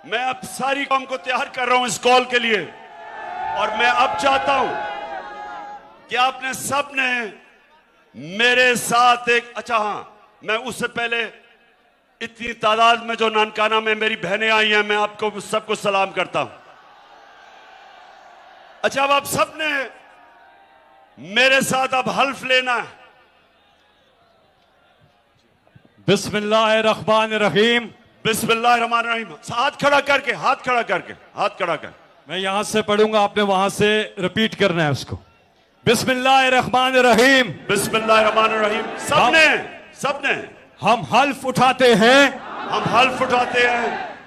मैं अब सारी कौम को तैयार कर रहा हूं इस कॉल के लिए और मैं अब चाहता हूं कि आपने सब ने मेरे साथ एक मैं उससे पहले इतनी तादाद में जो नानकाना में मेरी बहनें आई हैं, मैं आपको सबको सलाम करता हूं। अब आप सब ने मेरे साथ अब हल्फ लेना है। बिस्मिल्लाहिर्रहमानिर्रहीम। बिस्मिल्लाहिर्रहमानिर्रहीम। हाथ खड़ा करके मैं यहां से पढ़ूंगा, आपने वहां से रिपीट करना है उसको। बिस्मिल्लाहिर्रहमानिर्रहीम। बिस्मिल्लाहिर्रहमानिर्रहीम। सबने हम हल्फ उठाते हैं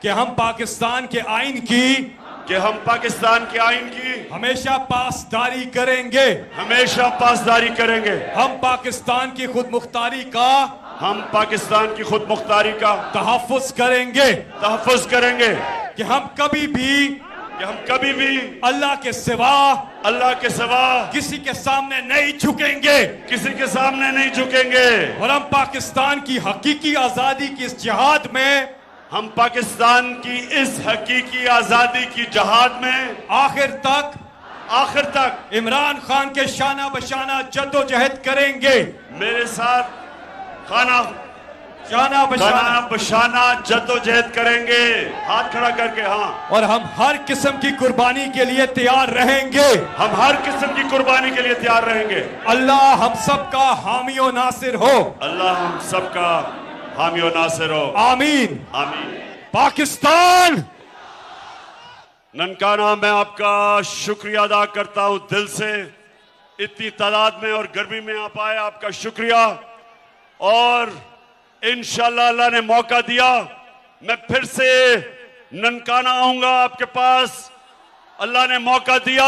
कि हम पाकिस्तान के आइन की हमेशा पासदारी करेंगे। हम पाकिस्तान की खुद मुख्तारी का तहफ़्फ़ुज़ करेंगे कि हम कभी भी अल्लाह के सिवा किसी के सामने नहीं झुकेंगे। और हम पाकिस्तान की हकीकी आजादी की इस जिहाद में आखिर तक इमरान खान के शाना बशाना जद्दोजहद करेंगे। मेरे साथ शाना बशाना जद्दोजहद करेंगे। हाथ खड़ा करके। हाँ। और हम हर किस्म की कुर्बानी के लिए तैयार रहेंगे। अल्लाह हम सबका हामी और नासिर हो। आमीन। पाकिस्तान। ननकाना, मैं आपका शुक्रिया अदा करता हूं दिल से। इतनी तादाद में और गर्मी में आप आए, आपका शुक्रिया। और इंशाल्लाह अल्लाह ने मौका दिया, मैं फिर से ननकाना आऊंगा आपके पास। अल्लाह ने मौका दिया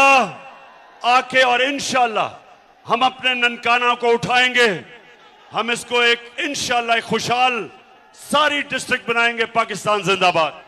आके, और इंशाल्लाह हम अपने ननकाना को उठाएंगे। हम इसको इंशाल्लाह एक खुशहाल सारी डिस्ट्रिक्ट बनाएंगे। पाकिस्तान जिंदाबाद।